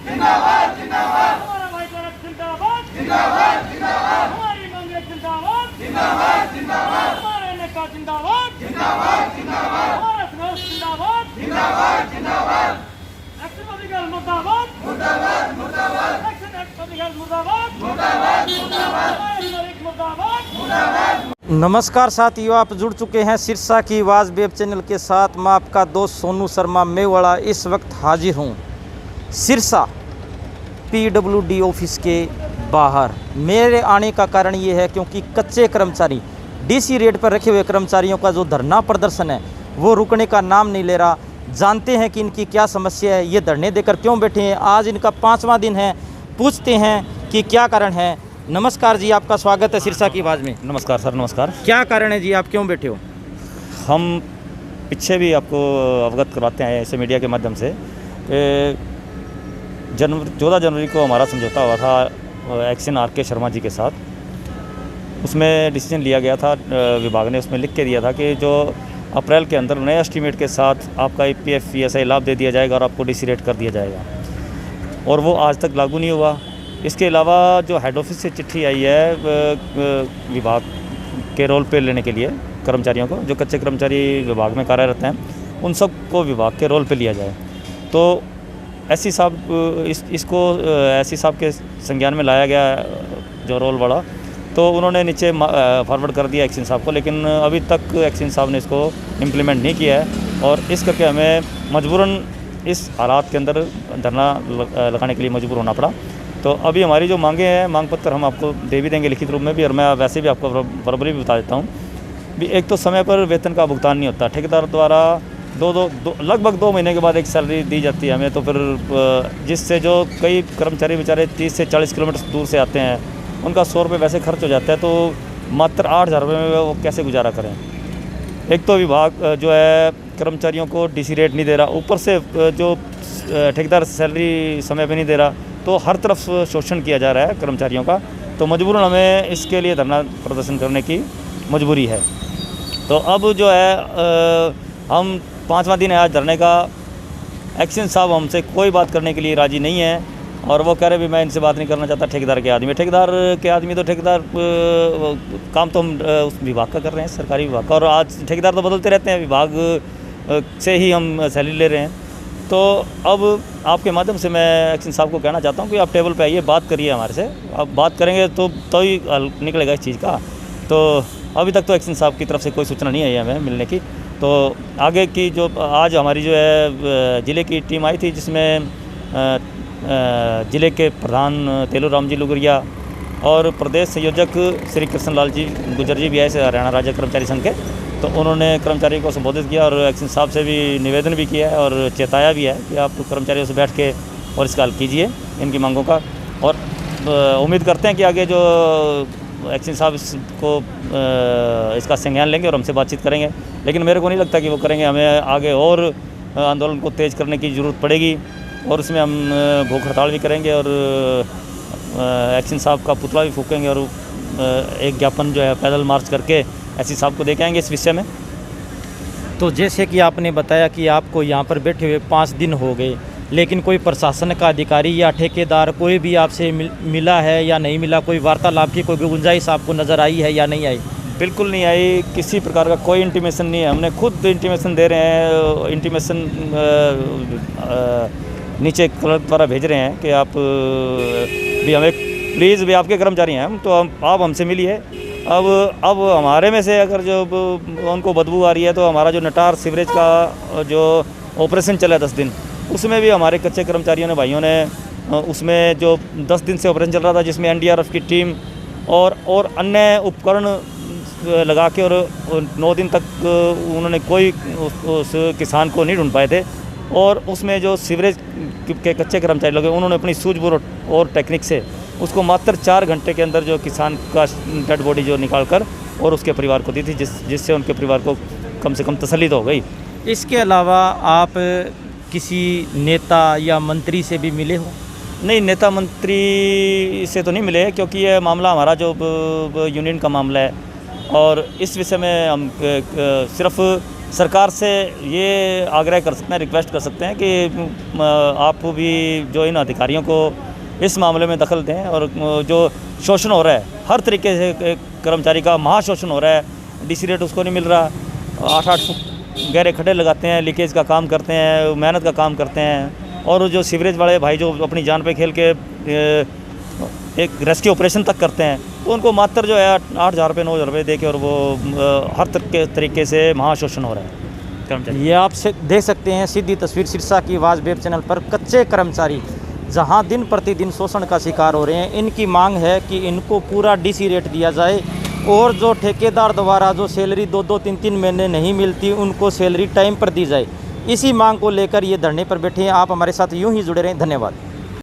जिंदाबाद जिंदाबाद, हमारा भाईचारा जिंदाबाद जिंदाबाद जिंदाबाद, हमारी मांगे जिंदाबाद जिंदाबाद जिंदाबाद, हमारे नेता जिंदाबाद जिंदाबाद जिंदाबाद, हमारा संघर्ष जिंदाबाद जिंदाबाद जिंदाबाद, एक्शन अधिकार मुर्दाबाद मुर्दाबाद मुर्दाबाद, एक्शन अधिकार मुर्दाबाद मुर्दाबाद मुर्दाबाद, हमारे नागरिक मुर्दाबाद मुर्दाबाद। नमस्कार साथियों, आप जुड़ चुके हैं सिरसा की आवाज़ वेब चैनल के साथ। मैं आपका दोस्त सोनू शर्मा मेवाड़ा इस वक्त हाजिर हूँ सिरसा PWD ऑफिस के बाहर। मेरे आने का कारण ये है क्योंकि कच्चे कर्मचारी, DC रेट पर रखे हुए कर्मचारियों का जो धरना प्रदर्शन है वो रुकने का नाम नहीं ले रहा। जानते हैं कि इनकी क्या समस्या है, ये धरने देकर क्यों बैठे हैं। आज इनका 5वां दिन है, पूछते हैं कि क्या कारण है। नमस्कार जी, आपका स्वागत है सिरसा की आवाज़ में। नमस्कार सर, नमस्कार। क्या कारण है जी, आप क्यों बैठे हो? हम पीछे भी आपको अवगत करवाते हैं ऐसे मीडिया के माध्यम से। 14 जनवरी को हमारा समझौता हुआ था एक्शन RK शर्मा जी के साथ। उसमें डिसीजन लिया गया था, विभाग ने उसमें लिख के दिया था कि जो अप्रैल के अंदर नए एस्टीमेट के साथ आपका EPF ESI लाभ दे दिया जाएगा और आपको DC रेट कर दिया जाएगा, और वो आज तक लागू नहीं हुआ। इसके अलावा जो हेड ऑफिस से चिट्ठी आई है विभाग के रोल पे लेने के लिए कर्मचारियों को, जो कच्चे कर्मचारी विभाग में कार्यरत हैं, उन सब को विभाग के रोल पे लिया जाए। तो ऐसी साहब इसको ऐसी साहब के संज्ञान में लाया गया जो रोल वाला, तो उन्होंने नीचे फॉरवर्ड कर दिया एक्शन साहब को, लेकिन अभी तक एक्शन साहब ने इसको इम्प्लीमेंट नहीं किया है, और इस करके हमें मजबूरन इस हालात के अंदर धरना लगाने के लिए मजबूर होना पड़ा। तो अभी हमारी जो मांगे हैं, मांग पत्र हम आपको दे भी देंगे लिखित रूप में भी, और मैं वैसे भी आपको वर्बली भी बता देता हूँ भी। एक तो समय पर वेतन का भुगतान नहीं होता, ठेकेदार द्वारा लगभग 2 महीने के बाद एक सैलरी दी जाती है हमें। तो फिर जिससे जो कई कर्मचारी बेचारे 30 से 40 किलोमीटर दूर से आते हैं, उनका 100 रुपये वैसे खर्च हो जाता है, तो मात्र 8,000 रुपये में वो कैसे गुजारा करें। एक तो विभाग जो है कर्मचारियों को DC रेट नहीं दे रहा, ऊपर से जो ठेकेदार सैलरी समय पे नहीं दे रहा, तो हर तरफ शोषण किया जा रहा है कर्मचारियों का। तो मजबूरन हमें इसके लिए धरना प्रदर्शन करने की मजबूरी है। तो अब जो है हम 5वां दिन है आज धरने का। एक्शन साहब हमसे कोई बात करने के लिए राज़ी नहीं है, और वो कह रहे भी मैं इनसे बात नहीं करना चाहता। ठेकेदार के आदमी तो ठेकेदार काम तो हम उस विभाग का कर रहे हैं, सरकारी विभाग का, और आज ठेकेदार तो बदलते रहते हैं, विभाग से ही हम सैलरी ले रहे हैं। तो अब आपके माध्यम से मैं एक्शन साहब को कहना चाहता हूँ कि आप टेबल पे आइए, बात करिए हमारे से। आप बात करेंगे तो ही हल निकलेगा इस चीज़ का। तो अभी तक तो एक्शन साहब की तरफ से कोई सूचना नहीं आई है हमें मिलने की। तो आगे की जो आज हमारी जो है ज़िले की टीम आई थी, जिसमें ज़िले के प्रधान तेलूराम जी लुगरिया और प्रदेश संयोजक श्री कृष्ण लाल जी गुजर जी भी आए से हरियाणा राज्य कर्मचारी संघ के। तो उन्होंने कर्मचारी को संबोधित किया और एक्शन साहब से भी निवेदन भी किया है और चेताया भी है कि आप कर्मचारियों से बैठ के और इसका हल कीजिए इनकी मांगों का। और उम्मीद करते हैं कि आगे जो एक्शन साहब इसको इसका संज्ञान लेंगे और हमसे बातचीत करेंगे, लेकिन मेरे को नहीं लगता कि वो करेंगे। हमें आगे और आंदोलन को तेज़ करने की ज़रूरत पड़ेगी, और उसमें हम भूख हड़ताल भी करेंगे और एक्शन साहब का पुतला भी फूकेंगे, और एक ज्ञापन जो है पैदल मार्च करके ऐसी साहब को देके आएंगे इस विषय में। तो जैसे कि आपने बताया कि आपको यहाँ पर बैठे हुए 5 दिन हो गए, लेकिन कोई प्रशासन का अधिकारी या ठेकेदार कोई भी आपसे मिला है या नहीं मिला? कोई वार्तालाप की कोई गुंजाइश आपको नज़र आई है या नहीं आई? बिल्कुल नहीं आई, किसी प्रकार का कोई इंटीमेशन नहीं है। हमने खुद इंटीमेशन दे रहे हैं, इंटीमेशन नीचे क्लर्क द्वारा भेज रहे हैं कि आप भी हमें प्लीज़ भी आपके कर्मचारी हैं हम, तो आप हमसे मिलिए। अब हमारे में से अगर जो उनको बदबू आ रही है, तो हमारा जो नटार सीवरेज का जो ऑपरेशन चला है 10 दिन, उसमें भी हमारे कच्चे कर्मचारियों ने, भाइयों ने, उसमें जो 10 दिन से ऑपरेशन चल रहा था, जिसमें NDRF की टीम और अन्य उपकरण लगा के और 9 दिन तक उन्होंने कोई उस किसान को नहीं ढूंढ पाए थे। और उसमें जो सीवरेज के कच्चे कर्मचारी लोग हैं, उन्होंने अपनी सूझबूझ और टेक्निक से उसको मात्र 4 घंटे के अंदर जो किसान का डेड बॉडी जो निकाल कर और उसके परिवार को दी थी, जिससे उनके परिवार को कम से कम तसल्ली तो हो गई। इसके अलावा आप किसी नेता या मंत्री से भी मिले हो? नहीं, नेता मंत्री से तो नहीं मिले, क्योंकि ये मामला हमारा जो यूनियन का मामला है, और इस विषय में हम सिर्फ सरकार से ये आग्रह कर सकते हैं, रिक्वेस्ट कर सकते हैं कि आप भी जो इन अधिकारियों को इस मामले में दखल दें और जो शोषण हो रहा है, हर तरीके से कर्मचारी का महाशोषण हो रहा है, डीसी रेट उसको नहीं मिल रहा, 8-8 फुट गहरे खड्डे लगाते हैं, लीकेज का काम करते हैं, मेहनत का काम करते हैं, और जो सीवरेज वाले भाई जो अपनी जान पे खेल के एक रेस्क्यू ऑपरेशन तक करते हैं, तो उनको मात्र जो है 8,000 रुपये 9,000 रुपये दे के, और वो हर तरीके से महाशोषण हो रहा है कर्मचारी। ये आप देख सकते हैं सीधी तस्वीर सिरसा की आवाज़ वेब चैनल पर। कच्चे कर्मचारी जहां दिन प्रतिदिन शोषण का शिकार हो रहे हैं, इनकी मांग है कि इनको पूरा डीसी रेट दिया जाए, और जो ठेकेदार द्वारा जो सैलरी 2-2 3-3 महीने नहीं मिलती, उनको सैलरी टाइम पर दी जाए। इसी मांग को लेकर ये धरने पर बैठे हैं। आप हमारे साथ यूं ही जुड़े रहें। धन्यवाद।